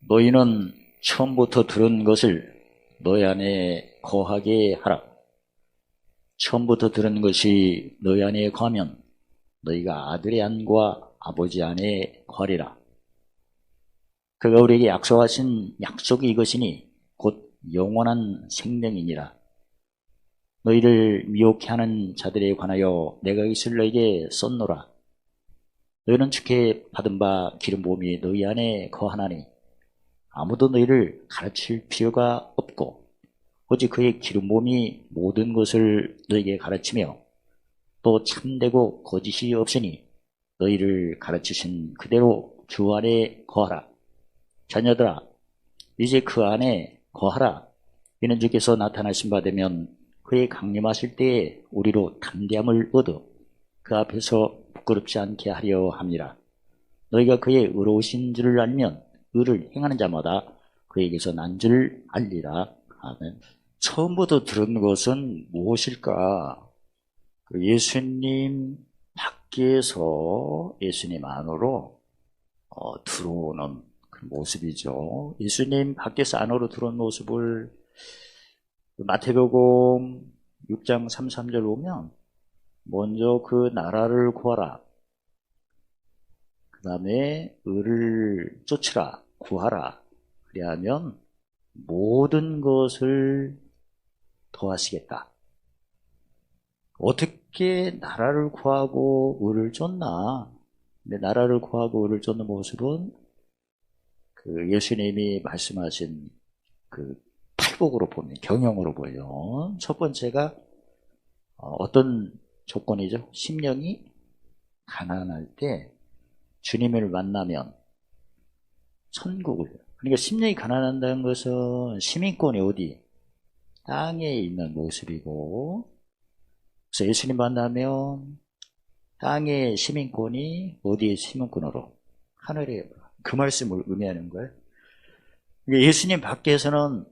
너희는 처음부터 들은 것을 너희 안에 거하게 하라. 처음부터 들은 것이 너희 안에 거하면 너희가 아들의 안과 아버지 안에 거하리라. 그가 우리에게 약속하신 약속이 이것이니 곧 영원한 생명이니라. 너희를 미혹해 하는 자들에 관하여 내가 이것을 너희에게 썼노라. 너희는 주께 받은 바 기름 부음이 너희 안에 거하나니 아무도 너희를 가르칠 필요가 없고 오직 그의 기름 부음이 모든 것을 너희에게 가르치며 또 참되고 거짓이 없으니 너희를 가르치신 그대로 주 안에 거하라. 자녀들아, 이제 그 안에 거하라. 이는 주께서 나타나신 바 되면 그의 강림하실 때에 우리로 담대함을 얻어 그 앞에서 부끄럽지 않게 하려 함이라. 너희가 그의 의로우신 줄을 알면 의를 행하는 자마다 그에게서 난 줄 알리라. 아멘. 처음부터 들은 것은 무엇일까? 예수님 밖에서 예수님 안으로 들어오는 그 모습이죠. 예수님 밖에서 안으로 들어오는 모습을 마태복음 6장 33절 보면 먼저 그 나라를 구하라. 그 다음에 의를 쫓으라. 구하라. 그리하면 모든 것을 더하시겠다. 어떻게 나라를 구하고 의를 쫓나? 근데 나라를 구하고 의를 쫓는 모습은 그 예수님이 말씀하신 그 팔복으로 보면 경영으로 보여. 첫 번째가 어떤 조건이죠? 심령이 가난할 때 주님을 만나면 천국을. 그러니까 심령이 가난한다는 것은 시민권이 어디? 땅에 있는 모습이고, 그래서 예수님 만나면 땅의 시민권이 어디의 시민권으로? 하늘에. 그 말씀을 의미하는 거예요. 그러니까 예수님 밖에서는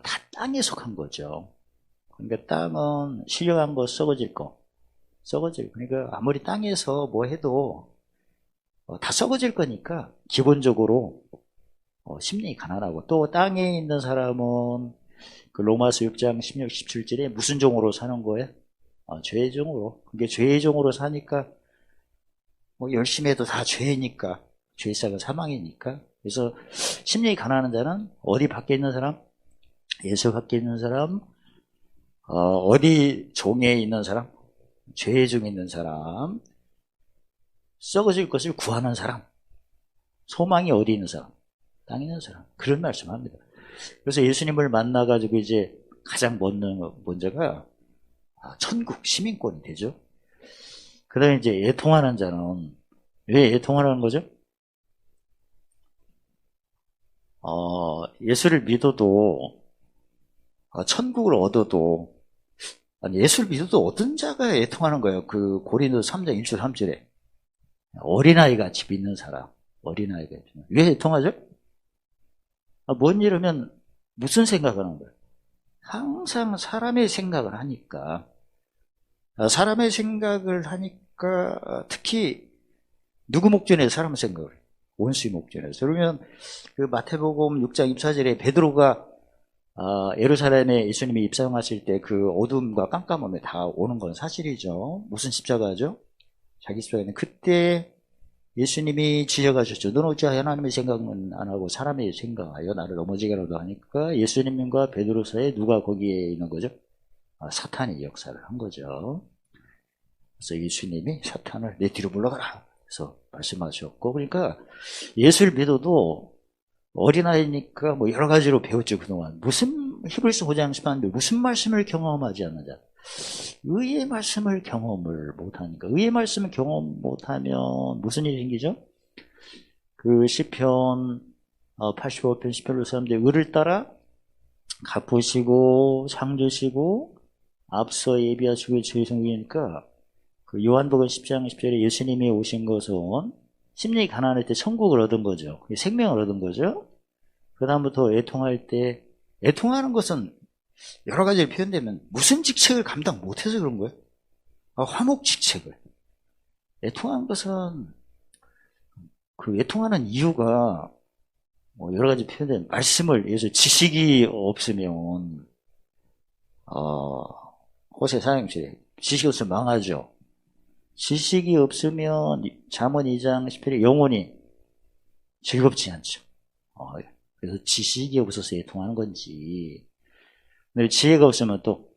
다 땅에 속한 거죠. 그러니까 땅은 신령한 거 썩어질 거. 그러니까 아무리 땅에서 뭐 해도 다 썩어질 거니까 기본적으로 심령이 가난하고, 또 땅에 있는 사람은 그 로마서 6장 16, 17절에 무슨 종으로 사는 거예요? 죄의 종으로. 그게 죄의 종으로 사니까 뭐 열심히 해도 다 죄니까, 죄의 삭은 사망이니까. 그래서 심령이 가난한 자는 어디 밖에 있는 사람? 예수 밖에 있는 사람, 어디 종에 있는 사람? 죄의 종에 있는 사람, 썩어질 것을 구하는 사람, 소망이 어디 있는 사람? 땅에 있는 사람. 그런 말씀을 합니다. 그래서 예수님을 만나가지고 이제 가장 먼저가 천국 시민권이 되죠. 그 다음에 이제 애통하는 자는, 왜 애통하는 거죠? 예수를 믿어도, 천국을 얻어도, 예수를 믿어도 어떤 자가 애통하는 거예요? 그 고린도서 3장 1절 3절에 어린아이같이 믿는 사람, 어린아이같이. 왜 애통하죠? 뭔 일이면 무슨 생각을 하는 거예요? 항상 사람의 생각을 하니까. 사람의 생각을 하니까 특히 누구 목전에 사람 생각을 해요? 원수의 목전에서. 그러면 그 마태복음 6장 24절에 베드로가 예루살렘에 예수님이 입성하실 때 그 어둠과 깜깜함에 다 오는 건 사실이죠. 무슨 십자가죠? 자기 십자가는 그때 예수님이 지적하셨죠. 너는 어찌 하나님의 생각은 안 하고 사람의 생각하여 나를 넘어지게 하려고 하니까 예수님과 베드로 사이에 누가 거기에 있는 거죠? 사탄이 역사를 한 거죠. 그래서 예수님이 사탄을 내 뒤로 물러가라 그래서 말씀하셨고, 그러니까 예수를 믿어도 어린아이니까 뭐 여러 가지로 배웠죠. 그동안 무슨 히브리서 5장 10절인데 무슨 말씀을 경험하지 않는 자, 의의 말씀을 경험을 못하니까. 의의 말씀을 경험 못하면 무슨 일이 생기죠? 그 시편 85편 10편로 사람들이 의를 따라 갚으시고 상 주시고 앞서 예비하시고 저희 성경이니까, 그 요한복음 10장 10절에 예수님이 오신 것은 심령이 가난할 때 천국을 얻은 거죠. 생명을 얻은 거죠. 그 다음부터 애통할 때, 애통하는 것은 여러 가지로 표현되면 무슨 직책을 감당 못해서 그런 거예요? 화목 직책을. 애통하는 것은, 그 애통하는 이유가 뭐 여러 가지 표현된 말씀을, 예서 지식이 없으면, 호세 4장에 지식이 없으면 망하죠. 지식이 없으면 잠언 2장 18에 영혼이 즐겁지 않죠. 그래서 지식이 없어서 애통하는 건지, 근데 지혜가 없으면 또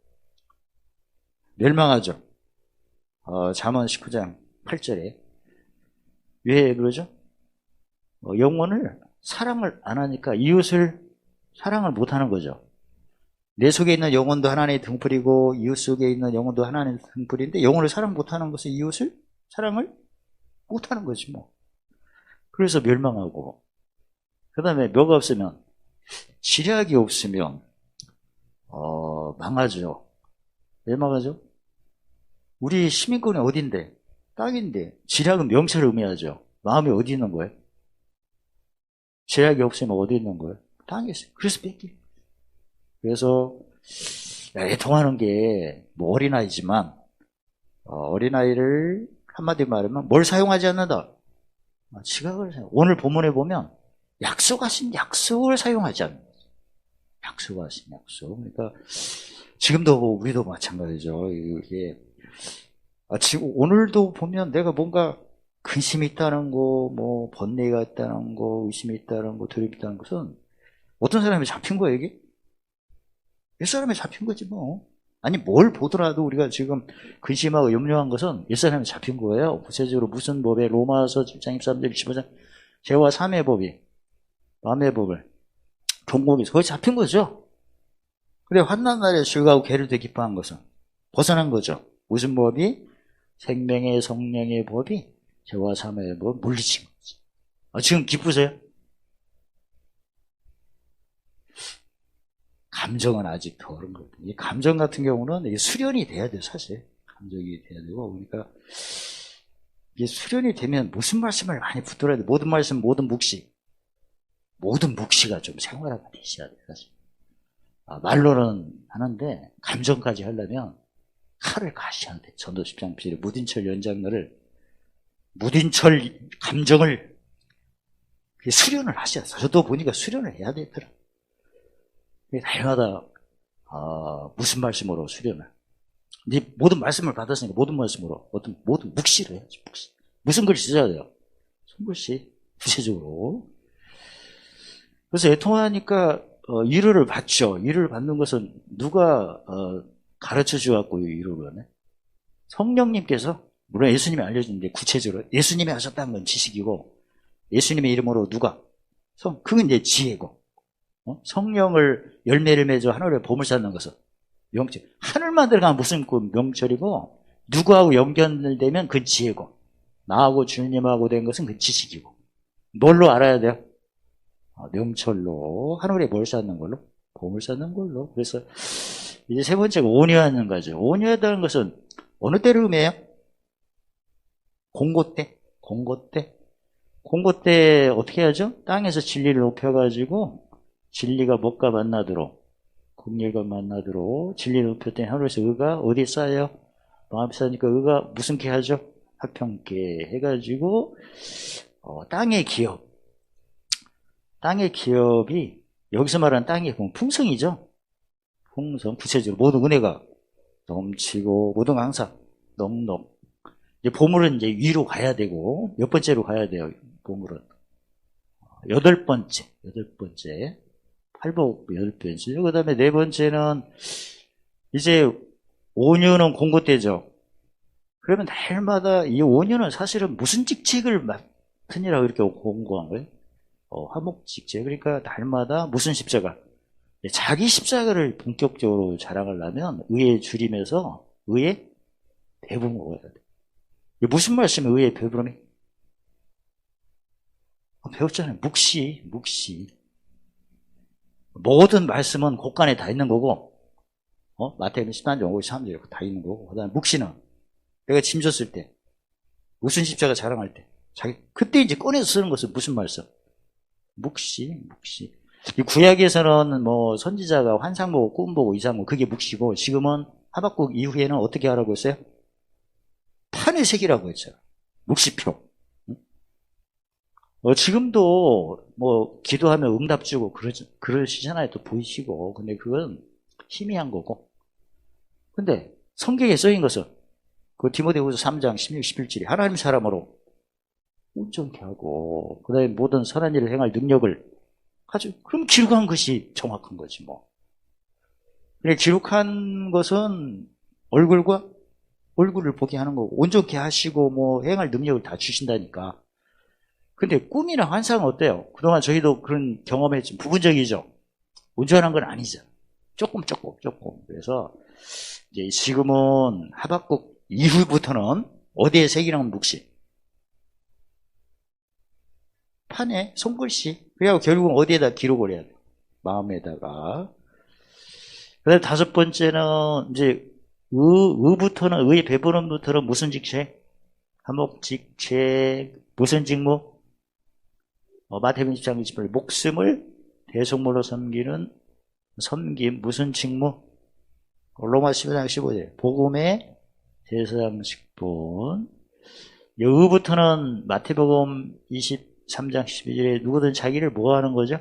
멸망하죠. 잠언 19장 8절에 왜 그러죠? 영혼을 사랑을 안 하니까 이웃을 사랑을 못 하는 거죠. 내 속에 있는 영혼도 하나님의 등불이고 이웃 속에 있는 영혼도 하나님의 등불인데, 영혼을 사랑 못 하는 것은 이웃을 사랑을 못 하는 거지 뭐. 그래서 멸망하고, 그 다음에 뭐가 없으면, 지략이 없으면 망하죠. 왜 망하죠? 우리 시민권이 어딘데? 땅인데. 지략은 명체를 의미하죠. 마음이 어디 있는 거예요? 지략이 없으면 어디 있는 거예요? 땅에 있어요. 그래서 뺏기. 그래서 애통하는 게 뭐 어린아이지만, 어린아이를 한마디 말하면 뭘 사용하지 않는다? 지각을 사용. 오늘 본문에 보면 약속하신 약속을 사용하지 않는 거죠. 약속하신 약속. 그러니까 지금도 우리도 마찬가지죠. 이게 지금 오늘도 보면 내가 뭔가 근심이 있다는 거, 뭐 번뇌가 있다는 거, 의심이 있다는 거, 두려움이 있다는 것은 어떤 사람이 잡힌 거예요, 이게? 옛사람이 잡힌 거지 뭐. 아니 뭘 보더라도 우리가 지금 근심하고 염려한 것은 옛사람이 잡힌 거예요. 구체적으로 무슨 법에? 로마서 7장 23절 25장 죄와 삶의 법이, 마음의 법을 경공에서 거기 잡힌 거죠. 근데 환난 날에 즐거워 괴를 되 기뻐한 것은 벗어난 거죠. 무슨 법이? 생명의 성령의 법이 죄와 삶의 법을 물리친 거죠. 지금 기쁘세요? 감정은 아직 더 어려운 거거든요. 이 감정 같은 경우는 이게 수련이 돼야 돼요, 사실. 감정이 돼야 되고. 그러니까, 이게 수련이 되면 무슨 말씀을 많이 붙들어야 돼. 모든 말씀, 모든 묵시. 모든 묵시가 좀 생활화가 되셔야 돼요, 사실. 말로는 하는데, 감정까지 하려면 칼을 가셔야 돼. 전도 10장 7절 무딘철 연장로를, 무딘철 감정을 수련을 하셔야 돼요. 저도 보니까 수련을 해야 되더라고요. 날마다 무슨 말씀으로 수련을. 네 모든 말씀을 받았으니까 모든 말씀으로 모든 묵시를 해야지. 묵시. 무슨 글씨 써야 돼요? 손글씨 구체적으로. 그래서 애통하니까 위로를 받죠. 위로를 받는 것은 누가 가르쳐 주었고 위로를 하네? 성령님께서, 물론 예수님이 알려주는데 구체적으로 예수님이 하셨다는 건 지식이고, 예수님의 이름으로 누가? 그건 이제 지혜고, 성령을 열매를 맺어 하늘에 보물 쌓는 것은 명철. 하늘만 들어가면 무슨 그 명철이고, 누구하고 연결되면 그 지혜고, 나하고 주님하고 된 것은 그 지식이고. 뭘로 알아야 돼요? 명철로, 하늘에 뭘 쌓는 걸로? 보물 쌓는 걸로. 그래서 이제 세 번째가 온유하는 거죠. 온유하다는 것은 어느 때를 의미해요? 공고 때. 공고 때. 공고 때 어떻게 하죠? 땅에서 진리를 높여가지고 진리가 법과 만나도록, 긍휼과 만나도록 진리를 높였더니 하늘에서 의가 어디 쌓여요? 마음에 쌓으니까 의가 무슨 게 하죠? 화평케 해가지고 땅의 기업. 땅의 기업이 여기서 말하는 땅의 풍성이죠. 풍성, 구체적으로 모든 은혜가 넘치고 모든 항상 넉넉. 이제 보물은 이제 위로 가야 되고, 몇 번째로 가야 돼요? 보물은 여덟 번째. 팔복 8번째. 그 다음에 네 번째는 이제 5년은 공고 때죠. 그러면 날마다 이 5년은 사실은 무슨 직책을 맡으니라고 이렇게 공고한 거예요? 화목 직책. 그러니까 날마다 무슨 십자가? 자기 십자가를 본격적으로 자랑하려면 의에 줄이면서 의에 배분 먹어야 돼. 이게 무슨 말씀이에요? 의에 배분이? 배웠잖아요. 묵시. 모든 말씀은 곳간에 다 있는 거고, 마태복음 10장 53절 다 있는 거고, 그 다음에 묵시는 내가 짐 졌을 때, 무슨 십자가 자랑할 때, 그때 이제 꺼내서 쓰는 것은 무슨 말씀? 묵시. 이 구약에서는 뭐 선지자가 환상 보고 꿈 보고 이상 보고 그게 묵시고, 지금은 하박국 이후에는 어떻게 하라고 했어요? 판의 색이라고 했죠. 묵시표. 지금도 뭐 기도하면 응답 주고 그러시잖아요. 또 보이시고. 근데 그건 희미한 거고. 근데 성경에 쓰인 것은 그 디모데후서 3장 16, 17절에 하나님 사람으로 온전케 하고 그다음에 모든 선한 일을 행할 능력을 가지고 그럼 기록한 것이 정확한 거지 뭐. 근데 기록한 것은 얼굴을 보게 하는 거고 온전케 하시고 뭐 행할 능력을 다 주신다니까. 근데 꿈이나 환상은 어때요? 그동안 저희도 그런 경험했지만 부분적이죠. 온전한 건 아니죠. 조금. 그래서 이제 지금은 하박국 이후부터는 어디에 새기는 묵시? 판에 손글씨. 그래야 결국은 어디에다 기록을 해야 돼? 마음에다가. 그 다음에 다섯 번째는 이제 의의 배부름부터는 무슨 직책? 화목직책, 무슨 직무? 마태복음 20장 28절 목숨을 대속물로 섬김 무슨 직무? 로마 15장 15절 복음의 제사장식분. 여기부터는 마태복음 23장 12절에 누구든 자기를 뭐 하는 거죠?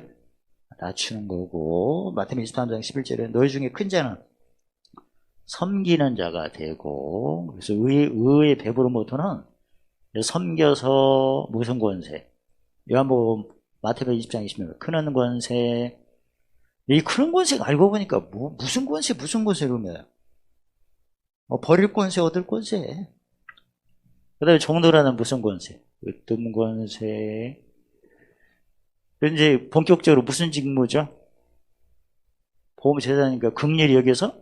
낮추는 거고 마태복음 23장 11절에 너희 중에 큰 자는 섬기는 자가 되고 그래서 의의 배부름부터는 섬겨서 무슨 권세? 요한복음 마태복음 20장 20절 크는 권세. 이 크는 권세가 알고 보니까 무슨 권세 그러면 버릴 권세 얻을 권세. 그 다음에 종들하는 무슨 권세? 으뜸 권세. 이제 본격적으로 무슨 직무죠? 보험 제사장이니까 긍휼히 여기서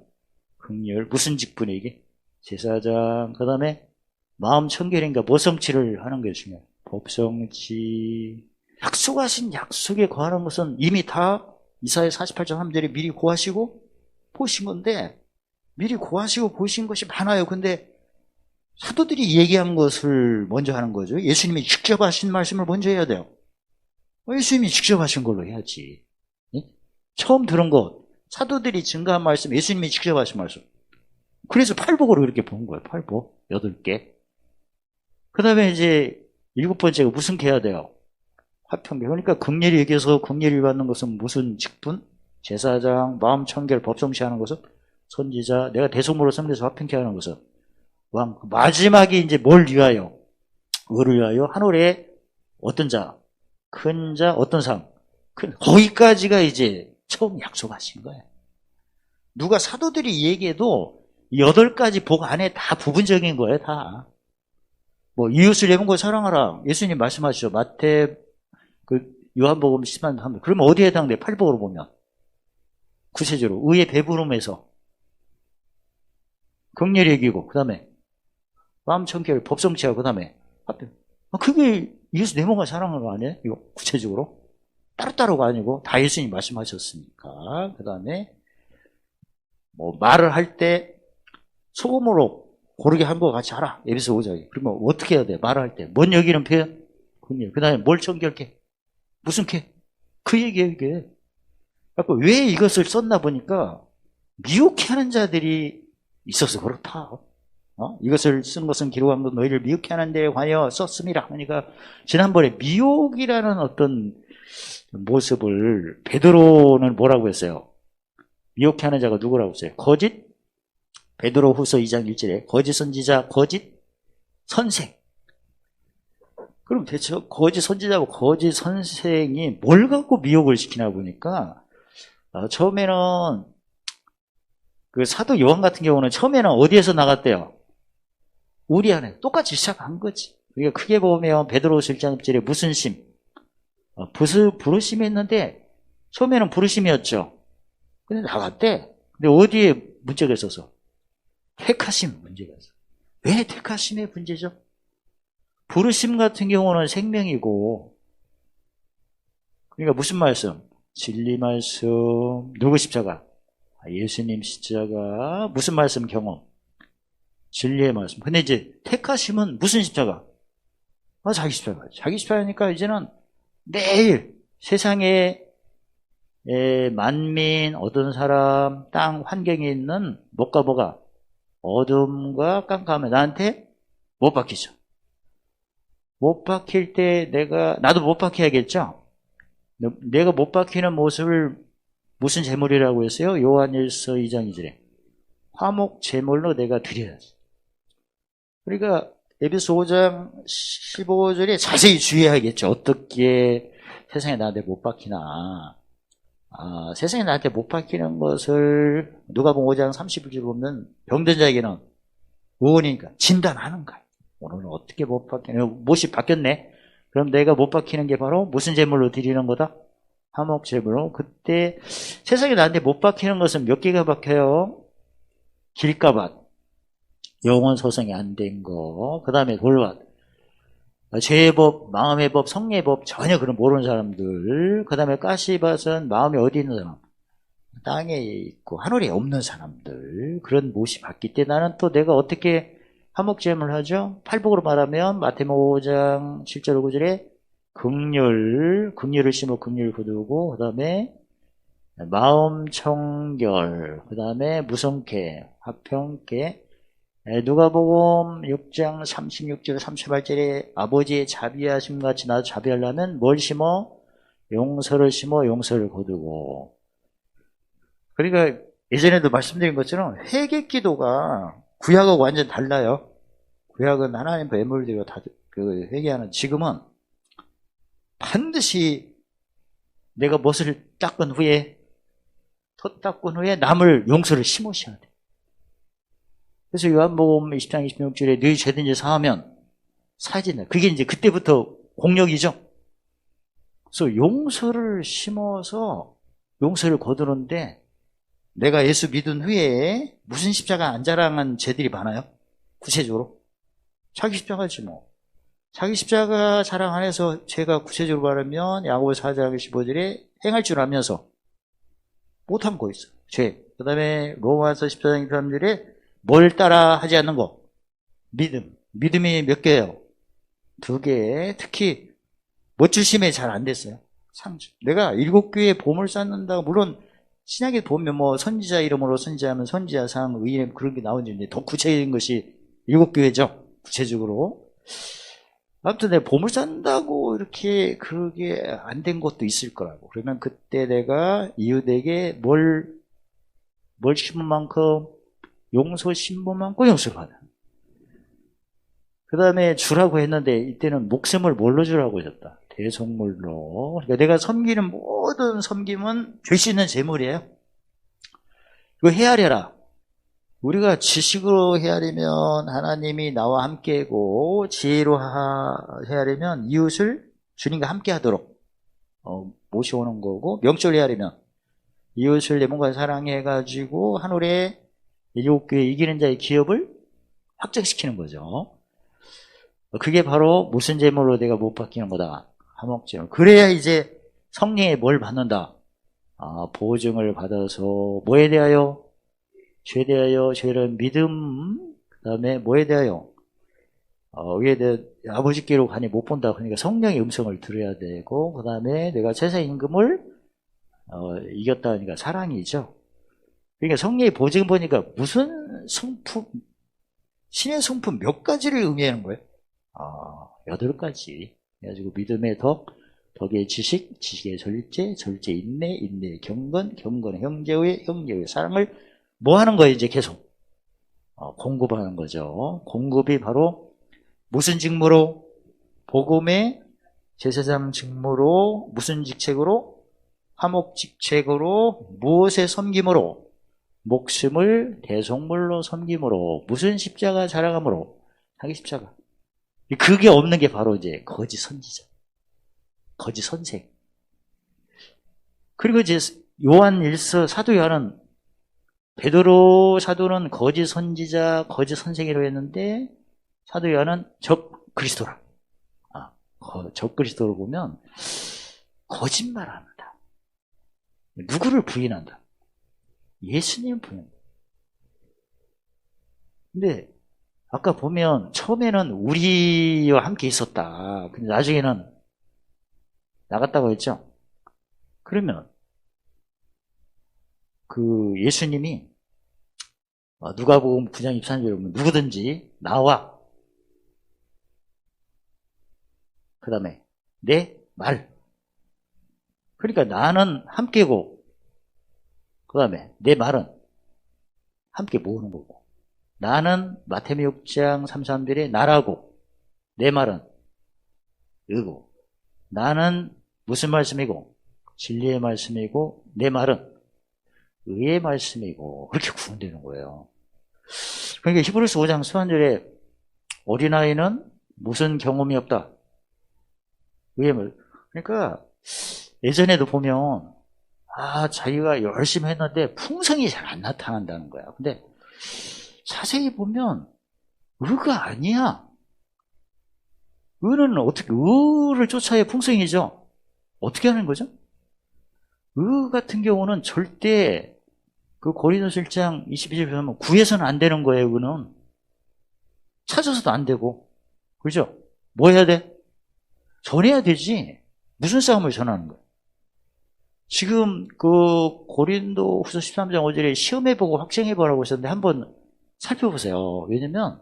긍휼 무슨 직분이 이게? 제사장. 그 다음에 마음 청결인가 모성치를 하는 게 중요해요. 법성치. 약속하신 약속에 거하는 것은 이미 다 이사야 48장 3절에 미리 고하시고 보신 건데 미리 고하시고 보신 것이 많아요. 근데 사도들이 얘기한 것을 먼저 하는 거죠. 예수님이 직접 하신 말씀을 먼저 해야 돼요. 예수님이 직접 하신 걸로 해야지. 처음 들은 것 사도들이 증거한 말씀 예수님이 직접 하신 말씀. 그래서 팔복으로 이렇게 본 거예요. 팔복 8개. 그 다음에 이제 7번째가 무슨 게 해야 돼요? 화평계. 그러니까 긍휼히 여기서 긍휼히 받는 것은 무슨 직분? 제사장, 마음 청결, 법성시 하는 것은 선지자, 내가 대속물로 섬겨서 화평케 하는 것은 왕. 마지막에 이제 뭘 위하여? 의를 위하여 하늘에 어떤 자? 큰 자, 어떤 상? 거기까지가 이제 처음 약속하신 거예요. 누가 사도들이 얘기해도 8가지 복 안에 다 부분적인 거예요, 다. 뭐 이웃을 예분과 사랑하라. 예수님 말씀하시죠. 요한복음 10만 하면 그러면 어디에 해당돼? 팔복으로 보면 구체적으로 의의 배부름에서 긍휼히 여기고 그 다음에 마음 청결 법성치하고 그 다음에 그게 이웃을 예분과 사랑하는 거 아니에요? 이거 구체적으로 따로따로가 아니고 다 예수님 말씀하셨으니까. 그 다음에 뭐 말을 할 때 소금으로 고르게 한 거 같이 하라. 에베소 5장에. 그러면 어떻게 해야 돼? 말을 할 때. 뭔 여기는 표현? 그 다음에 뭘 청결케? 무슨 캐? 그 얘기예요, 이게. 그러니까 왜 이것을 썼나 보니까 미혹해 하는 자들이 있어서 그렇다. 이것을 쓴 것은 기록한 것 너희를 미혹해 하는 데 관여 썼음이라. 그러니까 지난번에 미혹이라는 어떤 모습을 베드로는 뭐라고 했어요? 미혹해 하는 자가 누구라고 했어요? 거짓? 베드로 후서 2장 1절에 거짓 선지자, 거짓 선생. 그럼 대체 거짓 선지자고 거짓 선생이 뭘 갖고 미혹을 시키나 보니까 처음에는 그 사도 요한 같은 경우는 처음에는 어디에서 나갔대요? 우리 안에 똑같이 시작한 거지. 우리가 크게 보면 베드로후서 1장 1절에 무슨 심? 부르심이 있는데 처음에는 부르심이었죠. 근데 나갔대. 근데 어디에 문제가 있어서? 택하심 문제가 있어. 왜 택하심의 문제죠? 부르심 같은 경우는 생명이고, 그러니까 무슨 말씀? 진리 말씀. 누구 십자가? 예수님 십자가. 무슨 말씀? 경험. 진리의 말씀. 근데 이제 택하심은 무슨 십자가? 자기 십자가. 자기 십자가니까 이제는 매일 세상에 만민, 어떤 사람, 땅, 환경에 있는 뭐가 어둠과 깜깜함에 나한테 못 바뀌죠. 못 박힐 때 나도 못 박혀야겠죠? 내가 못 박히는 모습을 무슨 제물이라고 했어요? 요한일서 2장 2절에. 화목 제물로 내가 드려야지. 그러니까 에베소 5장 15절에 자세히 주의해야겠죠. 어떻게 세상에 나한테 못 박히나. 세상에 나한테 못 박히는 것을 누가복음 5장 31절 보면 병든 자에게는 의원이니까 진단하는 거야. 오늘은 어떻게 못 박히나. 못이 바뀌었네. 그럼 내가 못 박히는 게 바로 무슨 제물로 드리는 거다? 화목 제물로. 그때 세상에 나한테 못 박히는 것은 몇 개가 박혀요? 길가밭, 영혼 소성이 안 된 거, 그 다음에 돌밭, 죄의 법, 마음의 법, 성례의 법 전혀 그런 모르는 사람들, 그 다음에 가시밭은 마음이 어디 있는 사람, 땅에 있고 하늘에 없는 사람들, 그런 못이 받기 때문에 나는 또 내가 어떻게 화목제물을 하죠? 팔복으로 말하면 마태복음 5장 7절 9절에 긍휼을 심어 긍휼 거두고, 그 다음에 마음 청결, 그 다음에 무성케, 화평케, 누가복음 6장 36절 38절에 아버지의 자비하심 같이 나도 자비하려면 뭘 심어? 용서를 심어 용서를 거두고. 그러니까 예전에도 말씀드린 것처럼 회개 기도가 구약하고 완전 달라요. 구약은 하나님 애물대로 다 회개하는. 지금은 반드시 내가 못을 닦은 후에 닦은 후에 남을 용서를 심으셔야 돼. 그래서 요한복음 20장 26절에 너희 죄든 이제 사하면 사해진다. 그게 이제 그때부터 공력이죠. 그래서 용서를 심어서 용서를 거두는데 내가 예수 믿은 후에 무슨 십자가 안 자랑한 죄들이 많아요? 구체적으로. 자기 십자가지 뭐. 자기 십자가 자랑 안 해서 죄가 구체적으로 말하면 야고보서 4장 15절에 행할 줄 알면서 못한 거 있어. 죄. 그 다음에 로마서 14장 23절에 뭘 따라 하지 않는 거? 믿음. 믿음이 몇 개예요? 2개. 특히 멋주심에 잘 안 됐어요. 상주. 내가 7교회에 보물 쌓는다고, 물론 신약에 보면 뭐 선지자 이름으로 선지하면 선지자상, 의인 그런 게 나오는데 더 구체적인 것이 7교회죠. 구체적으로. 아무튼 내가 보물 쌓는다고 이렇게 그게 안 된 것도 있을 거라고. 그러면 그때 내가 이웃에게 뭘 심은 만큼 용서 심은 만큼 용서를 받아. 그 다음에 주라고 했는데 이때는 목숨을 뭘로 주라고 하셨다? 대속물로. 그러니까 내가 섬기는 모든 섬김은 줄 수 있는 재물이에요. 이거 헤아려라. 우리가 지식으로 헤아리면 하나님이 나와 함께고, 지혜로 헤아리면 이웃을 주님과 함께 하도록 모셔오는 거고, 명철로 헤아리면 이웃을 내 몸과 사랑해가지고 하늘에 7교회 이기는 자의 기업을 확장시키는 거죠. 그게 바로 무슨 제물로 내가 못 바뀌는 거다? 화목제물. 그래야 이제 성령의 뭘 받는다? 보증을 받아서 뭐에 대하여? 죄에 대하여, 죄를 믿음, 그 다음에 뭐에 대하여? 위에 대해 아버지께로 가니 못 본다. 그러니까 성령의 음성을 들어야 되고, 그 다음에 내가 제사의 임금을 이겼다. 그러니까 사랑이죠. 그러니까 성령의 보증 보니까 무슨 성품, 신의 성품 몇 가지를 의미하는 거예요? 8가지. 그래가지고 믿음의 덕, 덕의 지식, 지식의 절제, 절제 인내, 인내의 경건, 경건의 형제의, 형제의 사랑을 뭐 하는 거예요, 이제 계속? 공급하는 거죠. 공급이 바로 무슨 직무로? 복음의 제사장 직무로, 무슨 직책으로? 화목 직책으로, 무엇의 섬김으로? 목숨을 대속물로 섬김으로, 무슨 십자가 자랑함으로? 자기 십자가. 그게 없는 게 바로 이제 거짓 선지자, 거짓 선생. 그리고 이제 요한 1서 사도 요한은, 베드로 사도는 거짓 선지자, 거짓 선생이라고 했는데 사도 요한은 적 그리스도라. 적 그리스도를 보면 거짓말합니다. 누구를 부인한다? 예수님 부인한다. 근데 아까 보면 처음에는 우리와 함께 있었다. 근데 나중에는 나갔다고 했죠. 그러면 그 예수님이 누가복음 9장 23절에 보면 누구든지 나와 그 다음에 내 말. 그러니까 나는 함께고, 그 다음에 내 말은 함께 모으는 거고, 나는 마태복음 6장 33절에 나라고, 내 말은 의고, 나는 무슨 말씀이고? 진리의 말씀이고, 내 말은 의의 말씀이고, 그렇게 구분되는 거예요. 그러니까 히브리서 5장 13절에 어린아이는 무슨 경험이 없다? 의의 말. 그러니까 예전에도 보면 자기가 열심히 했는데 풍성이 잘 안 나타난다는 거야. 근데 자세히 보면 의가 아니야. 의는 어떻게, 의를 쫓아야 풍성이죠. 어떻게 하는 거죠? 의 같은 경우는 절대 그 고린도서 1장 22절에 보면 구해서는 안 되는 거예요. 의는 찾아서도 안 되고, 그죠? 뭐 해야 돼? 전해야 되지. 무슨 싸움을 전하는 거야? 지금 그 고린도 후서 13장 5절에 시험해보고 확증해보라고 했었는데 한번 살펴보세요. 왜냐면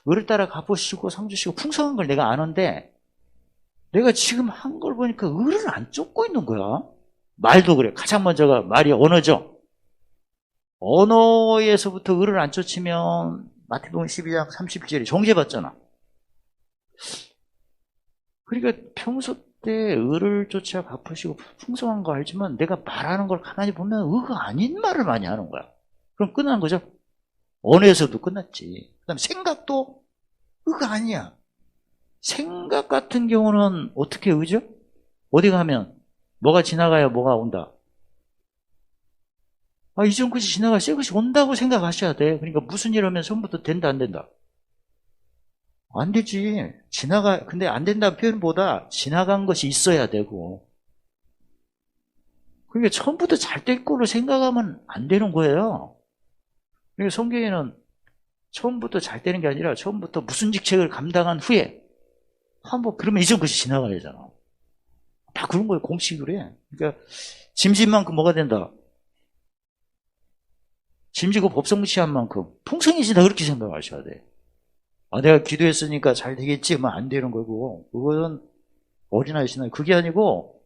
의를 따라 갚으시고 상 주시고 풍성한 걸 내가 아는데 내가 지금 한 걸 보니까 의를 안 쫓고 있는 거야. 말도 그래. 가장 먼저가 말이 언어죠. 언어에서부터 의를 안 쫓으면 마태복음 12장 30절에 정죄받잖아. 그러니까 평소 때 의를 쫓아 갚으시고 풍성한 거 알지만 내가 말하는 걸 가만히 보면 의가 아닌 말을 많이 하는 거야. 그럼 끝난 거죠. 언어에서도 끝났지. 그 다음에 생각도 의가 아니야. 생각 같은 경우는 어떻게 의죠? 어디 가면 뭐가 지나가야 뭐가 온다. 이전 것이 지나가 새 것이 온다고 생각하셔야 돼. 그러니까 무슨 일 하면 처음부터 된다 안 된다. 안 되지. 근데 안 된다는 표현보다 지나간 것이 있어야 되고. 그러니까 처음부터 잘 될 거로 생각하면 안 되는 거예요. 그러니까 성경에는 처음부터 잘 되는 게 아니라 처음부터 무슨 직책을 감당한 후에 그러면 이전 것이 지나가야 되잖아. 다 그런 거예요. 공식으로 해. 그러니까 짐진 만큼 뭐가 된다. 짐지고 법성무시한 만큼 풍성해진다 그렇게 생각하셔야 돼. 내가 기도했으니까 잘 되겠지 하면 안 되는 거고 그거는 어린아이 신앙. 그게 아니고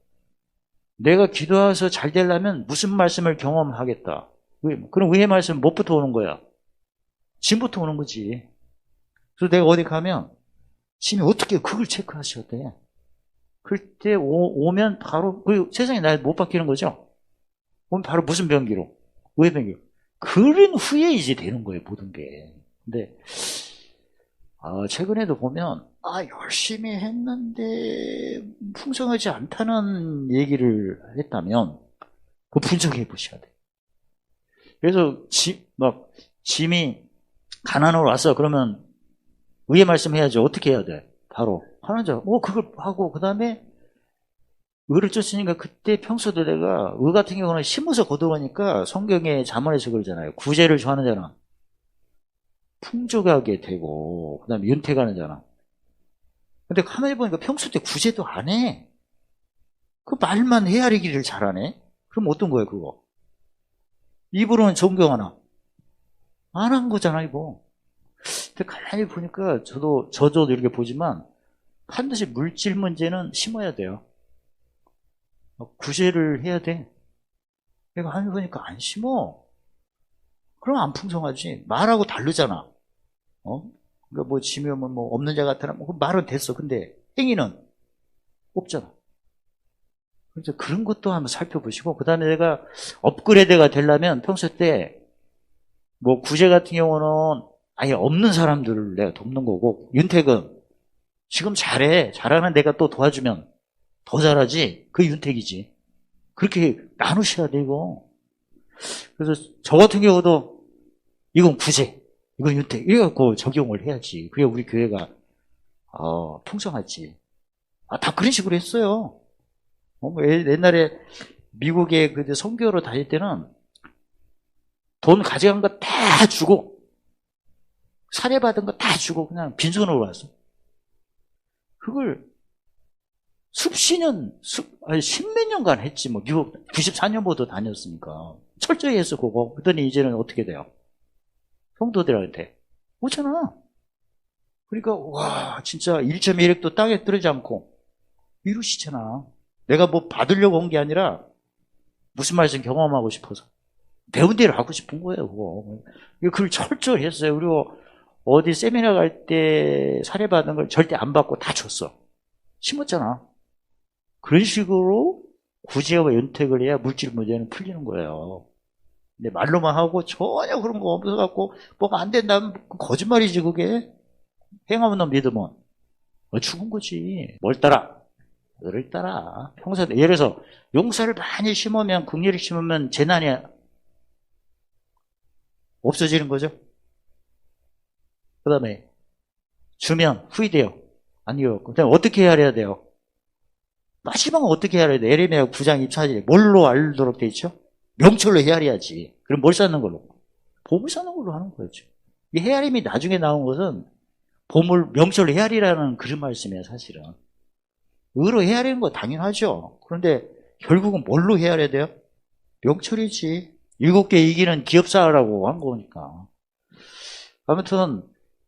내가 기도해서 잘 되려면 무슨 말씀을 경험하겠다. 그럼 의의 말씀은 뭐부터 오는 거야? 짐부터 오는 거지. 그래서 내가 어디 가면 짐이 어떻게 그걸 체크하셔야 돼. 그때 오면 바로 세상에 날 못 바뀌는 거죠. 오면 바로 무슨 병기로? 의의 병기로. 그런 후에 이제 되는 거예요, 모든 게. 근데 최근에도 보면 열심히 했는데 풍성하지 않다는 얘기를 했다면 그거 분석해 보셔야 돼요. 그래서 짐이 가난으로 왔어. 그러면 의의 말씀 해야죠. 어떻게 해야 돼? 바로 하는 자. 그걸 하고 그 다음에 의를 쫓으니까 그때 평소도 내가 의 같은 경우는 심어서 거두니까 성경에 잠언에서 그러잖아요. 구제를 좋아하는 자는 풍족하게 되고 그 다음에 윤택하는 자는. 근데 가만히 보니까 평소 때 구제도 안 해. 그 말만 헤아리기를 잘하네. 그럼 어떤 거예요 그거? 입으로는 존경하나? 안 한 거잖아 이거. 근데 가만히 보니까 저도 이렇게 보지만 반드시 물질 문제는 심어야 돼요. 구제를 해야 돼. 내가 하면 보니까 안 심어. 그럼 안 풍성하지. 말하고 다르잖아. 그러니까 뭐 지면은 뭐 없는 자 같으나 그 말은 됐어. 근데 행위는 없잖아. 그래서 그런 것도 한번 살펴보시고 그 다음에 내가 업그레이드가 되려면 평소 때 뭐 구제 같은 경우는 아예 없는 사람들을 내가 돕는 거고 윤택은 지금 잘하는 내가 또 도와주면 더 잘하지. 그게 윤택이지. 그렇게 나누셔야 되고. 그래서 저 같은 경우도 이건 구제, 이건 윤택 이래갖고 적용을 해야지. 그게 우리 교회가 풍성하지. 다 그런 식으로 했어요. 옛날에 미국에 그 선교로 다닐 때는 돈 가져간 거 다 주고 사례받은 거 다 주고 그냥 빈손으로 왔어. 그걸 십몇 년간 했지. 뭐 미국 94년부터 다녔으니까 철저히 했어 그거. 그랬더니 이제는 어떻게 돼요? 성도들한테 오잖아. 그러니까 와 진짜 1.1핵도 땅에 떨어지지 않고 이루시잖아. 내가 뭐 받으려고 온 게 아니라 무슨 말씀 경험하고 싶어서 배운 대로 하고 싶은 거예요. 그거. 그걸 철저히 했어요. 그리고 어디 세미나 갈 때 사례받은 걸 절대 안 받고 다 줬어. 심었잖아. 그런 식으로 구제와 연택을 해야 물질 문제는 풀리는 거예요. 근데 말로만 하고 전혀 그런 거 없어갖고 뭐가 안 된다면 거짓말이지 그게. 행하면 너 믿으면 죽은 거지. 뭘 따라? 너를 따라. 평소에 예를 들어서 용서를 많이 심으면, 긍휼을 심으면 재난이 없어지는 거죠. 그 다음에 주면 후회돼요. 아니요. 그럼 어떻게 해야 돼요? 마지막은 어떻게 해야 돼? 예레미야 9장 24절에 뭘로 알도록 돼 있죠? 명철로 헤아려야지. 그럼 뭘 쌓는 걸로? 보물 쌓는 걸로 하는 거였죠. 이 헤아림이 나중에 나온 것은 보물, 명철로 헤아리라는 그런 말씀이에요, 사실은. 의로 헤아리는 거 당연하죠. 그런데 결국은 뭘로 헤아려야 돼요? 명철이지. 7개 이기는 기업사라고 한 거니까. 아무튼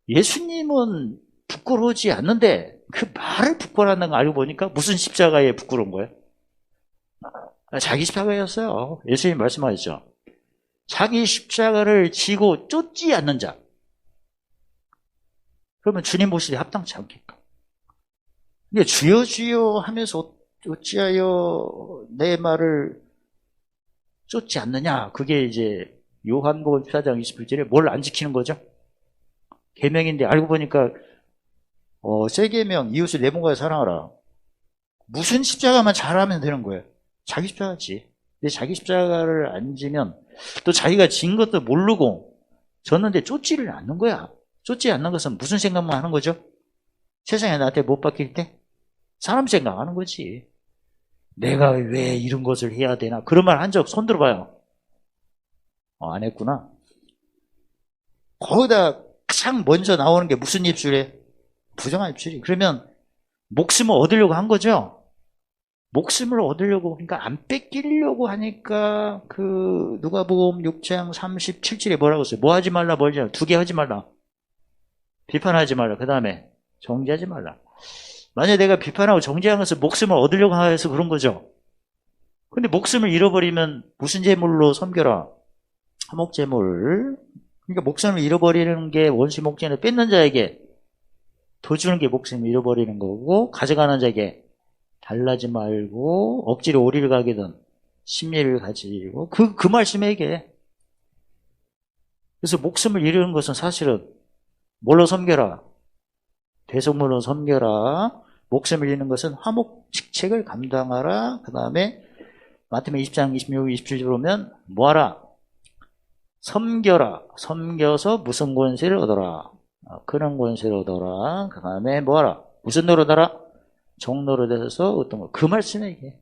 예수님은 부끄러우지 않는데 그 말을 부끄러워하는 거 알고 보니까 무슨 십자가에 부끄러운 거예요? 자기 십자가였어요. 예수님이 말씀하셨죠. 자기 십자가를 지고 쫓지 않는 자. 그러면 주님 모시기 합당치 않겠까? 근데 주여 주여 하면서 어찌하여 내 말을 쫓지 않느냐? 그게 이제 요한복음 14장 27절에 뭘 안 지키는 거죠? 계명인데 알고 보니까 새 계명 이웃을 내 몸과 사랑하라. 무슨 십자가만 잘하면 되는 거예요? 자기 십자가지. 근데 자기 십자가를 안 지면 또 자기가 진 것도 모르고 졌는데 쫓지를 않는 거야. 쫓지 않는 것은 무슨 생각만 하는 거죠? 세상에 나한테 못 박힐 때 사람 생각하는 거지. 내가 왜 이런 것을 해야 되나? 그런 말 한 적 손 들어봐요. 안 했구나. 거기다 가장 먼저 나오는 게 무슨 입술이에요? 부정한 입술이. 그러면 목숨을 얻으려고 한 거죠. 목숨을 얻으려고, 그러니까 안 뺏기려고 하니까 그 누가복음 6장 37절에 뭐라고 써요? 뭐 하지 말라, 멀지 말라. 2개 하지 말라. 비판하지 말라. 그 다음에 정죄하지 말라. 만약에 내가 비판하고 정죄한 것을 목숨을 얻으려고 해서 그런 거죠. 근데 목숨을 잃어버리면 무슨 제물로 섬겨라? 화목제물. 그러니까 목숨을 잃어버리는 게 원시 목전에 뺏는 자에게 더 주는 게 목숨을 잃어버리는 거고, 가져가는 자에게 달라지 말고 억지로 오리를 가게든 심리를 가지고 그 말씀에 이게. 그래서 목숨을 잃는 것은 사실은 뭘로 섬겨라? 대속물로 섬겨라. 목숨을 잃는 것은 화목 직책을 감당하라. 그 다음에 마태복음 20장 26, 27절 보면 뭐하라? 섬겨라. 섬겨서 무슨 권세를 얻어라? 그런 권세를 얻어라. 그 다음에 뭐하라? 무슨 노릇하라? 종노릇해서 어떤 거. 그 말씀에 이게.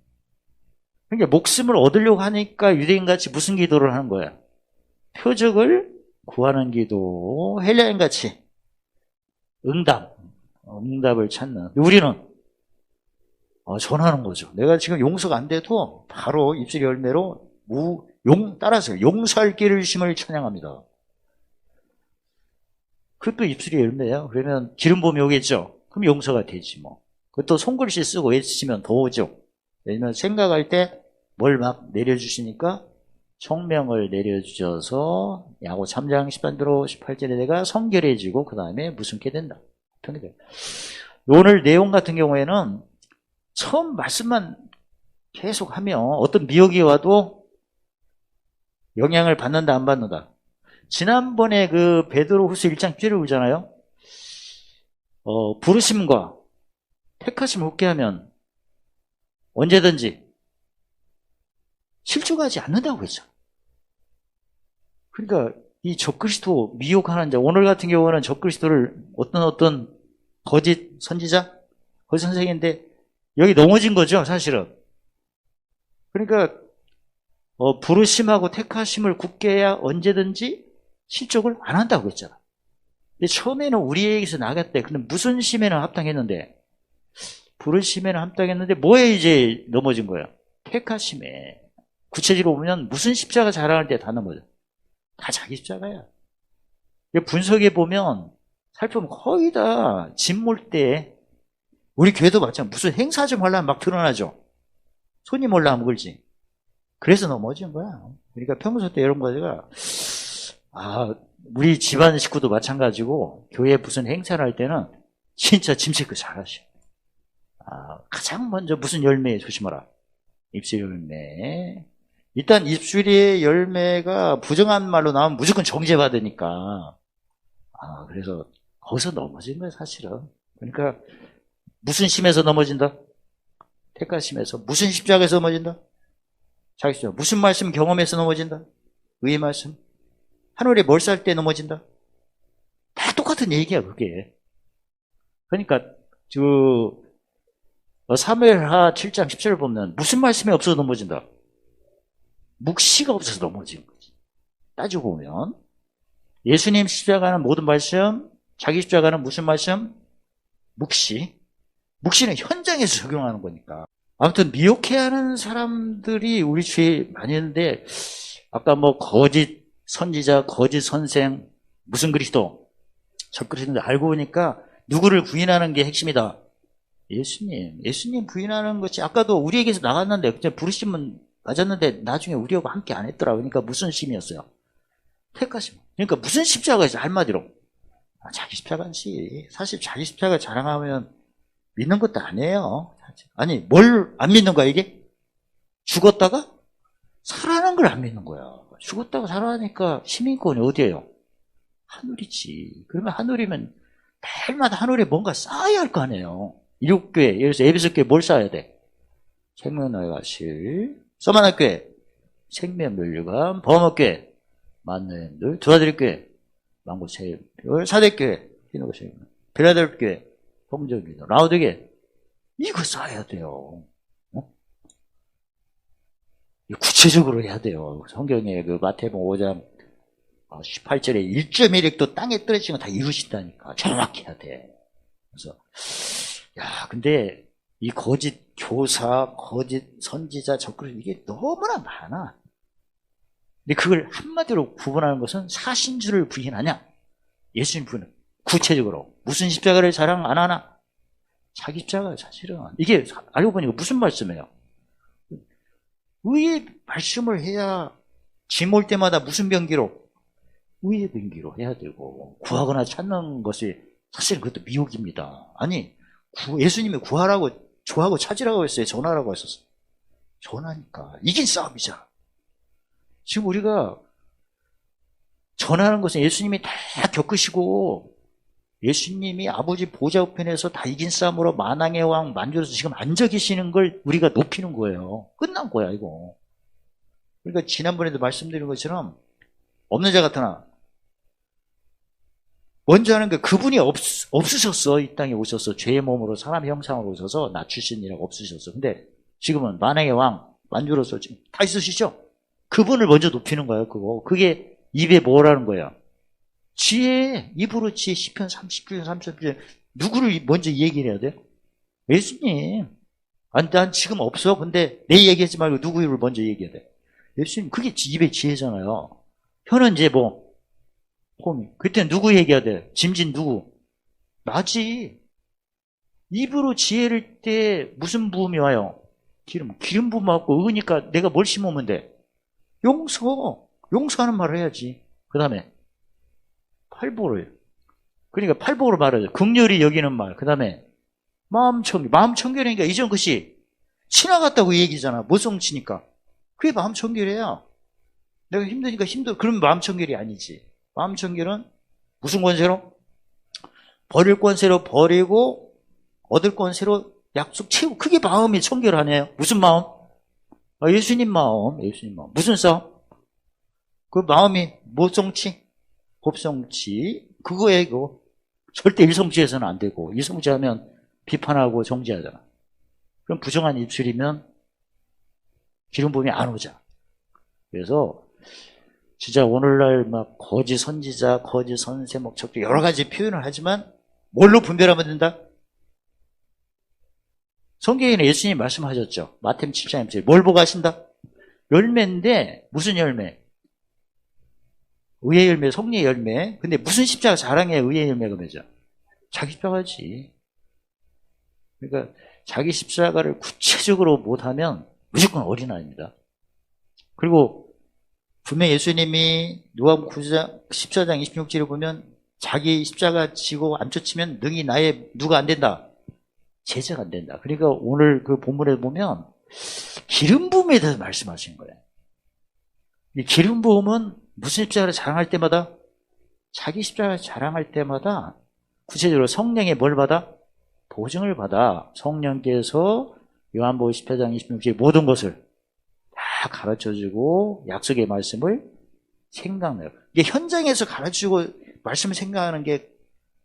그러니까 목숨을 얻으려고 하니까 유대인같이 무슨 기도를 하는 거야? 표적을 구하는 기도. 헬라인같이 응답을 찾는. 우리는 전하는 거죠. 내가 지금 용서가 안 돼도 바로 입술 열매로 따라서 용서할 길을 심을 찬양합니다. 그것도 입술이 열매예요. 그러면 기름 부음이 오겠죠. 그럼 용서가 되지 뭐. 그것도 손글씨 쓰고 외치면 더 오죠. 왜냐면 생각할 때 뭘 막 내려주시니까 총명을 내려주셔서 야고 3장 10반대로 18절에 내가 성결해지고 그 다음에 무슨게 된다. 오늘 내용 같은 경우에는 처음 말씀만 계속 하면 어떤 미혹이 와도 영향을 받는다 안 받는다. 지난번에 그 베드로후서 1장 1절을 보잖아요. 부르심과 택하심을 얻게 하면 언제든지 실족하지 않는다고 했죠. 그러니까 이 적그리스도 미혹하는 자, 오늘 같은 경우는 적그리스도를 어떤 거짓 선지자, 거짓 선생인데 여기 넘어진 거죠, 사실은. 그러니까 부르심하고 택하심을 굳게 해야 언제든지 실족을 안 한다고 했잖아. 근데 처음에는 우리에게서 나갔대. 근데 무슨 심에는 합당했는데, 부르심에는 합당했는데 뭐에 이제 넘어진 거야? 택하심에. 구체적으로 보면 무슨 십자가 자랑할 때 다 넘어져. 다 자기 십자가야. 분석해 보면 살펴보면 거의 다 짐 몰 때 우리 교회도 마찬가지. 무슨 행사 좀 하려면 막 드러나죠. 손님 올라오면 그러지. 그래서 넘어진 거야. 그러니까 평소 때 이런 거가, 우리 집안 식구도 마찬가지고, 교회 무슨 행사를 할 때는 진짜 짐 체크 잘 하셔. 가장 먼저 무슨 열매 조심하라. 입술 열매. 일단 입술의 열매가 부정한 말로 나오면 무조건 정죄받으니까. 그래서 거기서 넘어진 거야, 사실은. 그러니까 무슨 심에서 넘어진다? 택하심에서. 무슨 십자가에서 넘어진다? 자기 십자가. 무슨 말씀 경험에서 넘어진다? 의의 말씀. 하늘에 뭘 쌀 때 넘어진다? 다 똑같은 얘기야, 그게. 그러니까 사무엘하 7장 10절을 보면 무슨 말씀이 없어서 넘어진다? 묵시가 없어서 넘어진 거지. 따지고 보면 예수님 십자가는 모든 말씀, 자기 십자가는 무슨 말씀? 묵시. 묵시는 현장에서 적용하는 거니까. 아무튼 미혹해하는 사람들이 우리 주위에 많이 있는데, 아까 거짓 선지자, 거짓 선생, 무슨 그리스도, 저 그리스도 알고 보니까 누구를 부인하는 게 핵심이다. 예수님 부인하는 것이, 아까도 우리에게서 나갔는데 그냥 부르시면 맞았는데 나중에 우리하고 함께 안 했더라. 그러니까 무슨 심이었어요? 택하심. 그러니까 무슨 십자가지 한마디로. 자기 십자가지. 사실 자기 십자가 자랑하면 믿는 것도 아니에요. 아니, 뭘 안 믿는 거야, 이게? 죽었다가 살아난 걸 안 믿는 거야. 죽었다가 살아나니까 시민권이 어디예요? 하늘이지. 그러면 하늘이면 매일마다 하늘에 뭔가 쌓아야 할 거 아니에요. 일육교회, 예를 들어서 에베소교회 뭘 쌓아야 돼? 생명나의 가실. 서만학교회, 생명면류관. 범업교회, 만능들. 두아드립교회, 만고체별. 사대교회, 희노교회. 빌라델피아교회, 홍정기도. 라우드교회. 이거 쌓아야 돼요. 구체적으로 해야 돼요. 성경에 마태복음 5장 18절에 1.1획도 땅에 떨어진 거 다 이루신다니까. 정확히 해야 돼. 그래서 근데 이 거짓 교사, 거짓 선지자, 적그리스도 이게 너무나 많아. 근데 그걸 한마디로 구분하는 것은 사신주를 부인하냐? 예수님 부인. 구체적으로 무슨 십자가를 자랑 안 하나? 자기 십자가 사실은 이게 알고 보니까 무슨 말씀이에요? 의의 말씀을 해야 짐 올 때마다 무슨 병기로? 의의 병기로 해야 되고, 구하거나 찾는 것이 사실 그것도 미혹입니다. 아니, 예수님이 구하라고, 좋아하고 찾으라고 했어요? 전하라고 했었어요? 전하니까. 이긴 싸움이잖아. 지금 우리가 전하는 것은 예수님이 다 겪으시고, 예수님이 아버지 보좌 우편에서 다 이긴 싸움으로 만왕의 왕 만주로서 지금 앉아 계시는 걸 우리가 높이는 거예요. 끝난 거야, 이거. 그러니까 지난번에도 말씀드린 것처럼 없는 자 같으나 먼저 하는 게 그분이 없으셨어. 이 땅에 오셔서 죄의 몸으로 사람 형상으로 오셔서 낮추시니라고 없으셨어. 근데 지금은 만왕의 왕 만주로서 지금 다 있으시죠? 그분을 먼저 높이는 거예요, 그거. 그게 입에 뭐라는 거야? 지혜, 입으로 지혜, 시편 30편, 30편. 누구를 먼저 얘기를 해야 돼? 예수님. 난 지금 없어. 근데 내 얘기하지 말고 누구 입을 먼저 얘기해야 돼? 예수님. 그게 입의 지혜잖아요. 혀는 이제 그때 누구 얘기해야 돼? 짐진 누구? 나지. 입으로 지혜를 때 무슨 부음이 와요? 기름 부음 왔고, 의니까 내가 뭘 심으면 돼? 용서하는 말을 해야지. 그 다음에 팔보를. 그러니까 팔보로 말하죠. 긍휼히 여기는 말. 그 다음에 마음 청결이니까 이전 것이 지나갔다고 얘기잖아. 모성치니까. 그게 마음 청결이야. 내가 힘드니까 그러면 마음 청결이 아니지. 마음 청결은 무슨 권세로? 버릴 권세로 버리고 얻을 권세로 약속 채우고. 그게 마음이 청결하네요. 무슨 마음? 예수님 마음. 무슨 싸움? 그 마음이 모성치? 곱성치, 그거에 절대 일성치해서는 안 되고, 일성치하면 비판하고 정죄하잖아. 그럼 부정한 입술이면 기름 부음이 안 오자. 그래서 진짜 오늘날 거짓 선지자, 거짓 선생, 목적도 여러 가지 표현을 하지만 뭘로 분별하면 된다? 성경에는 예수님이 말씀하셨죠. 마태복음 7장 1절. 뭘 보고 하신다? 열매인데 무슨 열매? 의의 열매, 성리의 열매. 근데 무슨 십자가 자랑해? 의의 열매가 뭐죠? 자기 십자가지. 그러니까 자기 십자가를 구체적으로 못하면 무조건 어린아이입니다. 그리고 분명히 예수님이 누가복음 14장 26절에 보면 자기 십자가 지고 안 쫓으면 능히 나의 누가 안 된다? 제자가 안 된다. 그러니까 오늘 그 본문에 보면 기름 부음에 대해서 말씀하신 거예요. 이 기름 부음은 무슨 십자가를 자랑할 때마다 자기 십자가를 자랑할 때마다 구체적으로 성령의 뭘 받아? 보증을 받아. 성령께서 요한복음 14장 26절 모든 것을 다 가르쳐주고 약속의 말씀을 생각나요. 이게 현장에서 가르치고 말씀을 생각하는 게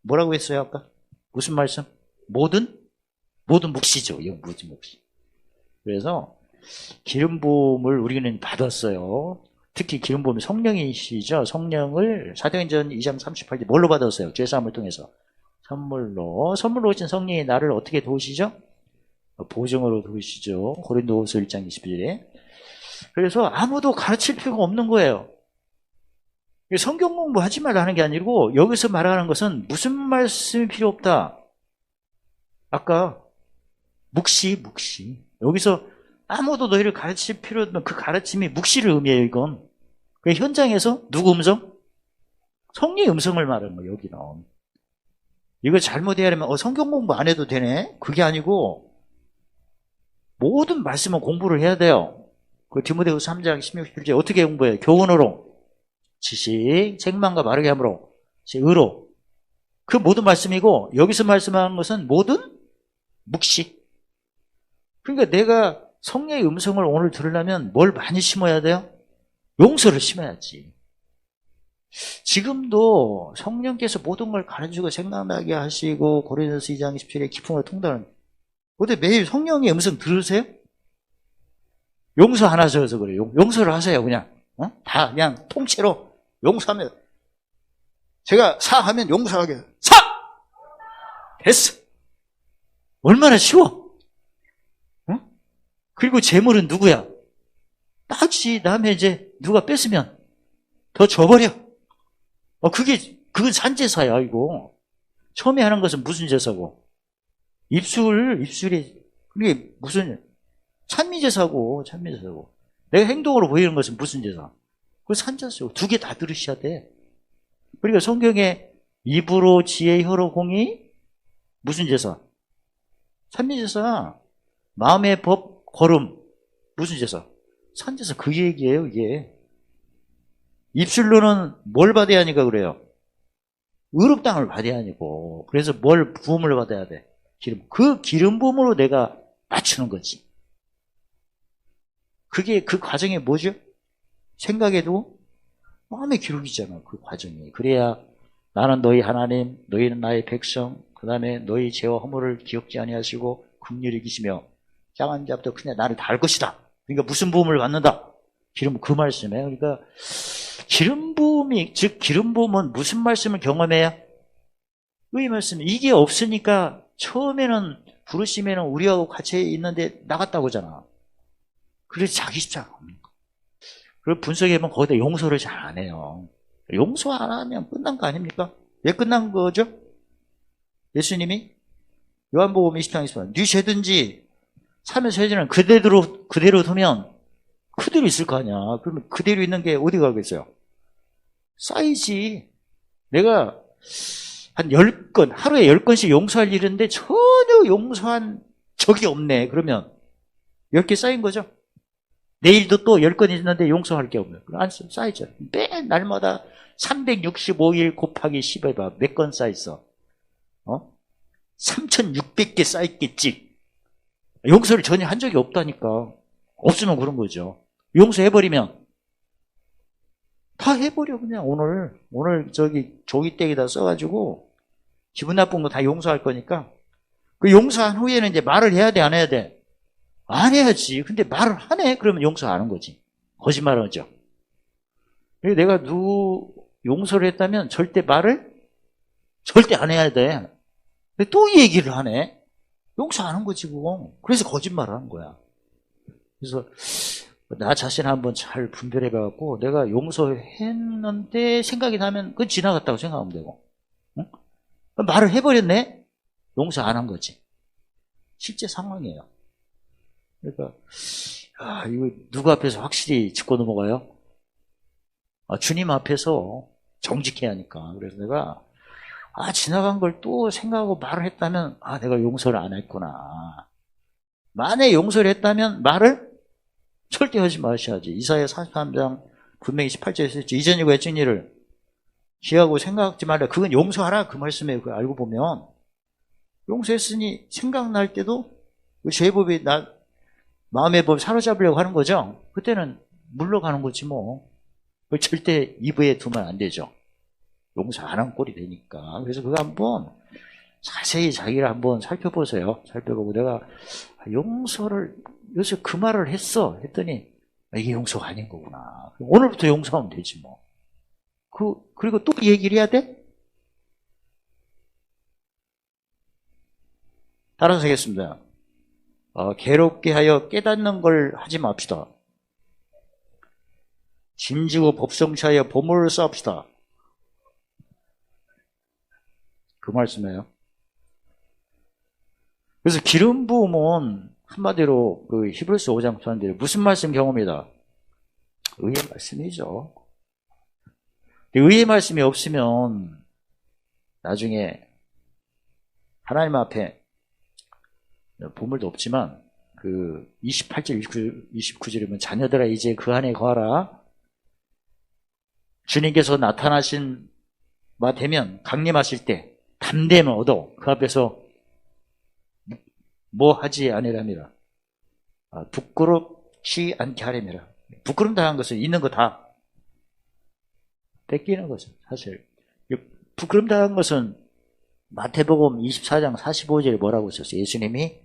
뭐라고 했어요 아까? 무슨 말씀? 모든 묵시죠. 모든 묵시. 그래서 기름 부음을 우리는 받았어요. 특히 기름 부음이 성령이시죠. 성령을 사도행전 2장 38절 뭘로 받았어요? 죄사함을 통해서 선물로 오신 성령이 나를 어떻게 도우시죠? 보증으로 도우시죠. 고린도후서 1장 20절에. 그래서 아무도 가르칠 필요가 없는 거예요. 성경 공부하지 말라는 게 아니고 여기서 말하는 것은 무슨 말씀이 필요 없다. 아까 묵시. 여기서 아무도 너희를 가르칠 필요 없는 그 가르침이 묵시를 의미해요, 이건. 현장에서 누구 음성? 성령의 음성을 말하는 거예요, 여기는. 이거 잘못 이해하려면 성경 공부 안 해도 되네? 그게 아니고 모든 말씀은 공부를 해야 돼요. 그 디모데후서 3장 16절에 어떻게 공부해요? 교훈으로, 지식, 책망과 바르게 함으로, 의로. 그 모든 말씀이고 여기서 말씀하는 것은 모든 묵시. 그러니까 내가 성령의 음성을 오늘 들으려면 뭘 많이 심어야 돼요? 용서를 심어야지. 지금도 성령께서 모든 걸 가르치고 생각나게 하시고 고린도서 2장 27에 기품으로 통달하는. 근데 매일 성령의 음성 들으세요? 용서 안 하셔서 그래요. 용서를 하세요. 그냥 다 그냥 통째로 용서하면. 제가 사하면 용서하게. 사! 됐어. 얼마나 쉬워. 그리고 재물은 누구야? 나지. 다음에 이제 누가 뺐으면 더 줘버려. 그건 산제사야, 이거. 처음에 하는 것은 무슨 제사고? 입술이, 그게 무슨, 찬미제사고. 내가 행동으로 보이는 것은 무슨 제사? 그거 산제사고. 두 개 다 들으셔야 돼. 그러니까 성경에 입으로, 지혜, 혀로, 공의, 무슨 제사? 찬미제사. 마음의 법, 걸음, 무슨 제사? 산제사. 그 얘기예요, 이게. 입술로는 뭘 받아야 하니까 그래요? 의롭다함을 받아야 하니고. 그래서 뭘 부음을 받아야 돼? 기름. 그 기름 부음으로 내가 맞추는 거지. 그게 그 과정이 뭐죠? 생각해도 마음의 기록이잖아. 그 과정이. 그래야 나는 너희 하나님, 너희는 나의 백성, 그 다음에 너희 죄와 허물을 기억지 아니하시고 긍휼히 여기시며 작은 자부터 큰 자 나를 다 알 것이다. 그러니까 무슨 부음을 받는다? 기름, 그 말씀이에요. 그러니까 기름 부음이, 즉 기름 부음은 무슨 말씀을 경험해야? 의 말씀. 이게 없으니까 처음에는 부르시면은 우리하고 같이 있는데 나갔다고 하잖아. 그래서 자기 십자가 없는 거. 그리고 분석해보면 거기다 용서를 잘 안 해요. 용서 안 하면 끝난 거 아닙니까? 왜 끝난 거죠? 예수님이 요한복음 20장 20절 네 죄든지 살면서 죄지는 그대로 두면 그대로 있을 거 아니야. 그러면 그대로 있는 게 어디 가겠어요? 쌓이지. 내가 한 10건, 하루에 10건씩 용서할 일인데 전혀 용서한 적이 없네. 그러면 10개 쌓인 거죠. 내일도 또 10건 있는데 용서할 게 없네. 그럼 안 쌓이죠. 매 날마다 365일 곱하기 10에 봐. 몇 건 쌓였어? 3,600개 쌓였겠지. 용서를 전혀 한 적이 없다니까. 없으면 그런 거죠. 용서해버리면 다 해버려. 그냥 오늘 종이떼기다 써가지고 기분 나쁜 거 다 용서할 거니까. 그 용서한 후에는 이제 말을 해야 돼, 안 해야 돼? 안 해야지. 근데 말을 하네? 그러면 용서 안 한 거지. 거짓말 하죠. 내가 용서를 했다면 절대 말을 절대 안 해야 돼. 근데 또 이 얘기를 하네? 용서 안 한 거지, 그거. 그래서 거짓말을 하는 거야. 그래서 나 자신 한번 잘 분별해봐갖고 내가 용서했는데 생각이 나면 그건 지나갔다고 생각하면 되고. 응? 말을 해버렸네? 용서 안 한 거지. 실제 상황이에요. 그러니까 이거 누구 앞에서 확실히 짚고 넘어가요? 주님 앞에서 정직해야 하니까. 그래서 내가 지나간 걸 또 생각하고 말을 했다면 내가 용서를 안 했구나. 만에 용서를 했다면 말을 절대 하지 마셔야지. 이사야 43장 분명히 18절에 했죠. 이전이고 애증 일을 기하고 생각하지 말라. 그건 용서하라 그 말씀에 그걸 알고 보면 용서했으니 생각날 때도 그 죄법이 나 마음의 법 사로잡으려고 하는 거죠. 그때는 물러가는 거지 뭐. 그걸 절대 입에 두면 안 되죠. 용서 안 한 꼴이 되니까. 그래서 그거 한번 자세히 자기를 한번 살펴보세요. 살펴보고 내가 용서를 요새 그 말을 했어 했더니 이게 용서가 아닌 거구나. 오늘부터 용서하면 되지 뭐. 그리고 또 얘기를 해야 돼? 따라서 하겠습니다. 괴롭게 하여 깨닫는 걸 하지 맙시다. 짐지고 법성차하여 보물을 쌓읍시다. 그 말씀이에요. 그래서 기름 부음은 한마디로 그 히브리서 5장 전대로 무슨 말씀 경험이다? 의의 말씀이죠. 의의 말씀이 없으면 나중에 하나님 앞에 보물도 없지만 그 28절 29절이면 자녀들아 이제 그 안에 거하라. 주님께서 나타나신 바 되면 강림하실 때 담대함을 얻어 그 앞에서 뭐 하지 아니랍니다. 부끄럽지 않게 하랍니다. 부끄럼 당한 것은 있는 거 다 뺏기는 거죠. 사실 부끄럼 당한 것은 마태복음 24장 45절에 뭐라고 썼어요? 예수님이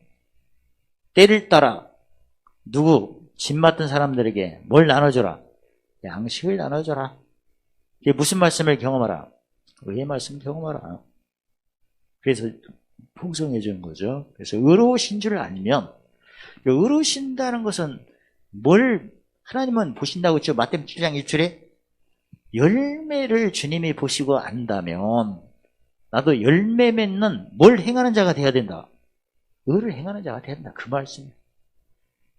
때를 따라 누구 짐 맡은 사람들에게 뭘 나눠줘라? 양식을 나눠줘라. 이게 무슨 말씀을 경험하라? 의의 말씀 경험하라. 그래서 풍성해지는 거죠. 그래서 의로우신 줄 알면, 의로우신다는 것은 뭘 하나님은 보신다고 했죠? 마태복음 7장 1절에 열매를 주님이 보시고 안다면 나도 열매 맺는 뭘 행하는 자가 돼야 된다. 의를 행하는 자가 된다. 그 말씀이에요.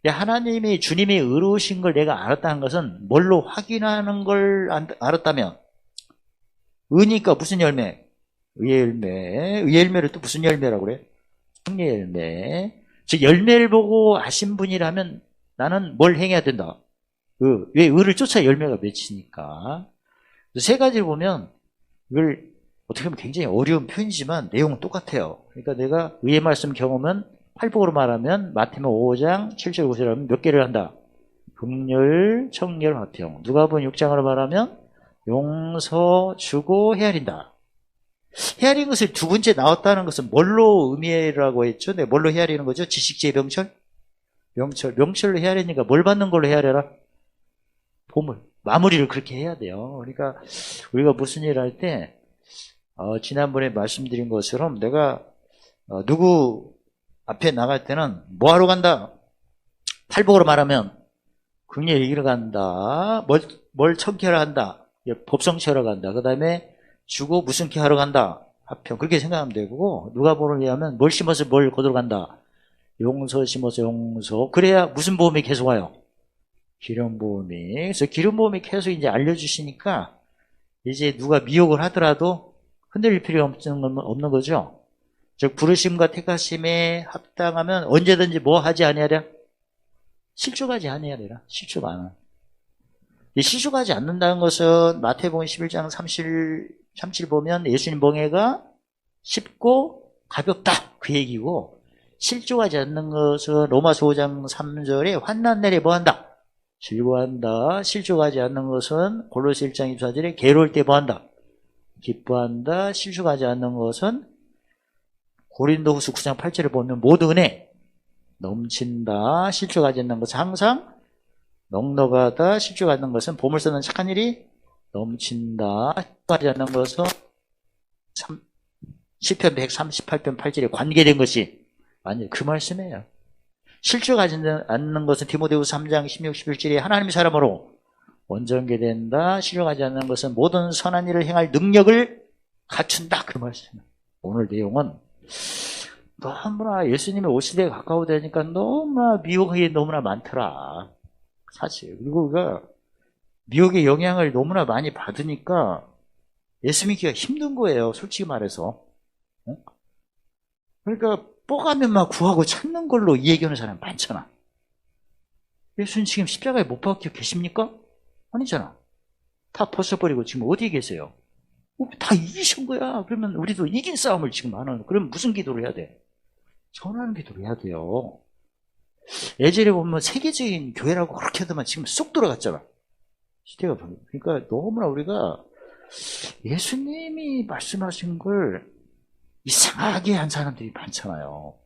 하나님이 주님이 의로우신 걸 내가 알았다는 것은 뭘로 확인하는 걸 알았다면 의니까 무슨 열매? 의의 열매. 의의 열매를 또 무슨 열매라고 그래? 성례 열매. 즉 열매를 보고 아신 분이라면 나는 뭘 행해야 된다. 왜 의를 쫓아 열매가 맺히니까. 세 가지를 보면 이걸 어떻게 보면 굉장히 어려운 표현이지만 내용은 똑같아요. 그러니까 내가 의의 말씀 경험은 팔복으로 말하면 마태복음 5장 7절 9절 하면 몇 개를 한다? 긍휼, 청결, 화평. 누가복음 6장으로 말하면 용서, 주고, 헤아린다. 헤아린 것을 두 번째 나왔다는 것은 뭘로 의미라고 했죠? 네, 뭘로 헤아리는 거죠? 지식지의 명철? 명철로 헤아리니까 뭘 받는 걸로 헤아려라? 보물. 마무리를 그렇게 해야 돼요. 그러니까 우리가 무슨 일을 할 때 지난번에 말씀드린 것처럼 내가 누구 앞에 나갈 때는 뭐 하러 간다? 팔복으로 말하면 긍휼 얘기를 간다. 뭘 청케하러 간다. 법성케하러 간다. 그 다음에 주고 무슨 케하러 간다. 화평. 그렇게 생각하면 되고 누가복음을 위하면 뭘 심어서 뭘 거두러 간다. 용서 심어서 용서. 그래야 무슨 보험이 계속 와요? 기름 보험이. 그래서 기름 보험이 계속 이제 알려주시니까 이제 누가 미혹을 하더라도 흔들릴 필요 없는 거죠. 즉 부르심과 택하심에 합당하면 언제든지 뭐 하지 아니하랴? 실족하지 아니하랴. 실족 안 하. 실족하지 않는다는 것은 마태복음 11장 37 보면 예수님 봉해가 쉽고 가볍다 그 얘기고, 실족하지 않는 것은 로마서 5장 3절에 환난 날에 뭐한다? 즐거워한다. 실족하지 않는 것은 골로새 1장 24절에 괴로울 때 뭐한다? 기뻐한다. 실족하지 않는 것은 고린도후서 9장 8절을 보면 모든 은혜 넘친다. 실족하지 않는 것은 항상 넉넉하다. 실족하지 않는 것은 보물 쓰는 착한 일이 넘친다. 실족하지 않는 것은 시편 138편 8절에 관계된 것이 아니 그 말씀이에요. 실족하지 않는 것은 디모데후서 3장 16, 17절에 하나님의 사람으로 온전케 된다. 실족하지 않는 것은 모든 선한 일을 행할 능력을 갖춘다. 그 말씀이에요. 오늘 내용은 너무나 예수님의 오시대에 가까우다니까 너무나 미혹이 너무나 많더라. 사실. 그리고 우리가 미혹의 영향을 너무나 많이 받으니까 예수 믿기가 힘든 거예요. 솔직히 말해서. 어? 그러니까 뽀가면 막 구하고 찾는 걸로 이해하는 사람 많잖아. 예수님 지금 십자가에 못 박혀 계십니까? 아니잖아. 다 벗어버리고 지금 어디에 계세요? 다 이기신 거야. 그러면 우리도 이긴 싸움을 지금 하는. 그럼 무슨 기도를 해야 돼? 전하는 기도를 해야 돼요. 예전에 보면 세계적인 교회라고 그렇게 하더만 지금 쏙 들어갔잖아. 시대가. 그러니까 너무나 우리가 예수님이 말씀하신 걸 이상하게 한 사람들이 많잖아요.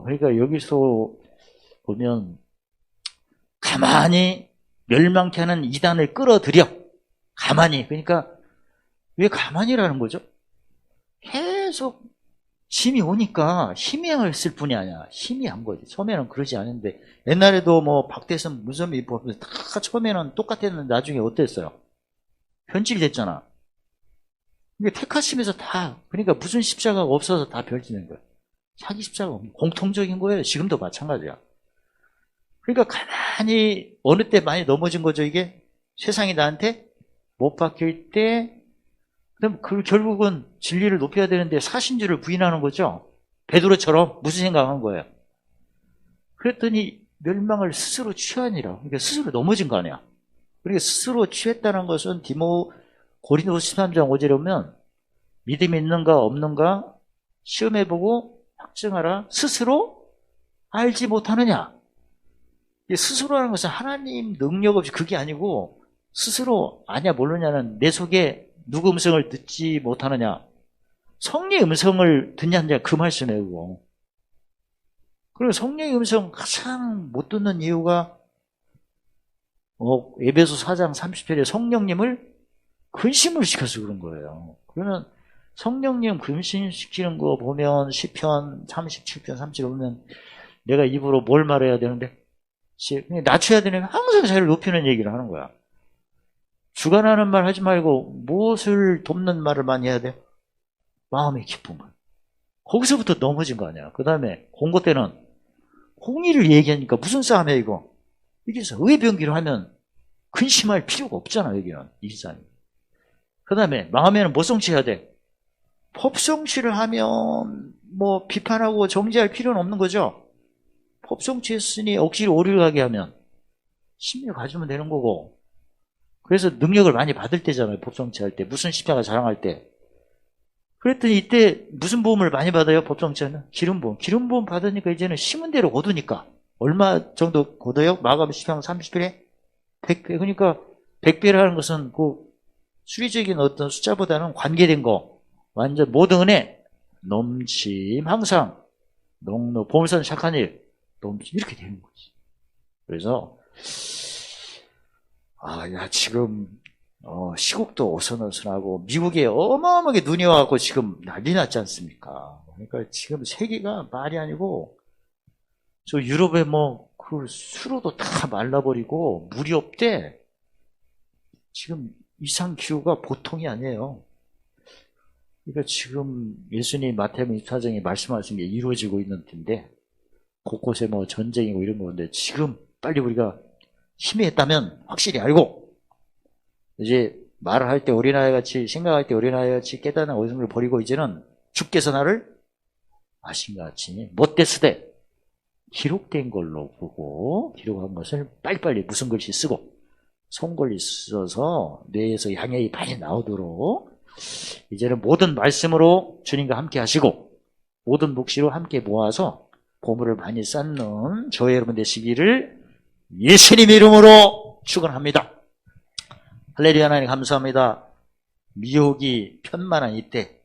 그러니까 여기서 보면 가만히 멸망케 하는 이단을 끌어들여. 가만히. 그러니까 왜 가만히라는 거죠? 계속 힘이 오니까 힘을 쓸 뿐이 아니야. 힘이 한 거지. 처음에는 그러지 않은데 옛날에도 뭐 박대선 문선미 입법에서 다 처음에는 똑같았는데 나중에 어땠어요? 변질됐잖아. 그러니까 택하심에서 다, 그러니까 무슨 십자가가 없어서 다 변질된 거예요. 자기 십자가가 없는, 공통적인 거예요. 지금도 마찬가지야. 그러니까 가만히 어느 때 많이 넘어진 거죠, 이게? 세상이 나한테 못 박힐 때, 그럼 그 결국은 진리를 높여야 되는데 사신주를 부인하는 거죠. 베드로처럼 무슨 생각한 거예요? 그랬더니 멸망을 스스로 취하니라. 그러니까 스스로 넘어진 거 아니야. 그러니까 스스로 취했다는 것은 고린도서 13장 5절에 보면 믿음이 있는가 없는가 시험해보고 확증하라. 스스로 알지 못하느냐. 스스로라는 것은 하나님 능력 없이 그게 아니고 스스로 아냐 모르냐는 내 속에 누구 음성을 듣지 못하느냐. 성령의 음성을 듣냐는 그 말씀이에요. 그거. 그리고 성령의 음성 가장 못 듣는 이유가 에베소 4장 30절에 성령님을 근심을 시켜서 그런 거예요. 그러면 성령님 근심시키는 거 보면 시편 37편 30절 보면 내가 입으로 뭘 말해야 되는데 낮춰야 되는 항상 자기를 높이는 얘기를 하는 거야. 주관하는 말 하지 말고 무엇을 돕는 말을 많이 해야 돼? 마음의 기쁨을. 거기서부터 넘어진 거 아니야. 그 다음에 공고 때는 공의를 얘기하니까 무슨 싸움이야 이거. 여기서 의변기를 하면 근심할 필요가 없잖아. 여기는 이기사님. 그 다음에 마음에는 뭐 성취해야 돼? 법성취를 하면 뭐 비판하고 정지할 필요는 없는 거죠. 법성취했으니 억지로 오류를 가게 하면 심리를 가지면 되는 거고. 그래서 능력을 많이 받을 때잖아요. 법성취할 때. 무슨 십자가 자랑할 때. 그랬더니 이때 무슨 보험을 많이 받아요? 법성취하는? 기름보험. 기름보험 받으니까 이제는 심은 대로 거두니까. 얼마 정도 거둬요? 마가복 10장 30절에? 100배. 그러니까 100배라는 것은 그 수리적인 어떤 숫자보다는 관계된 거. 완전 모든 은혜, 넘침, 항상, 보물선 착한 일, 넘침, 이렇게 되는 거지. 그래서, 지금, 시국도 어선어선하고, 미국에 어마어마하게 눈이 와갖고 지금 난리 났지 않습니까? 그러니까 지금 세계가 말이 아니고, 저 유럽에 그 수로도 다 말라버리고, 물이 없대. 지금 이상 기후가 보통이 아니에요. 그러니까 지금 예수님 마태복음 24장에 말씀하신 게 이루어지고 있는 텐데 곳곳에 전쟁이고 이런 건데 지금 빨리 우리가 힘이 있다면 확실히 알고 이제 말을 할 때 어린아이같이 생각할 때 어린아이같이 깨닫는 어리석음을 버리고 이제는 주께서 나를 아신같이 못됐으되 기록된 걸로 보고 기록한 것을 빨리빨리 무슨 글씨 쓰고 손글씨 써서 뇌에서 양액이 많이 나오도록 이제는 모든 말씀으로 주님과 함께 하시고 모든 묵시로 함께 모아서 보물을 많이 쌓는 저희 여러분 되시기를 예수님 이름으로 축원합니다. 할렐루야. 하나님 감사합니다. 미혹이 편만한 이때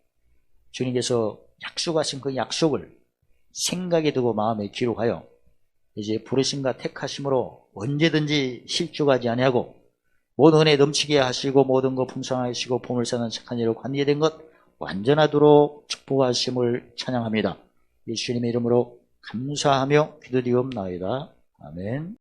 주님께서 약속하신 그 약속을 생각에 두고 마음에 기록하여 이제 부르심과 택하심으로 언제든지 실족하지 아니하고 모든 은혜 넘치게 하시고 모든 것 풍성하시고 보물 쌓는 착한 일로 관계된 것 완전하도록 축복하심을 찬양합니다. 예수님의 이름으로 감사하며 기도드리옵나이다. 아멘.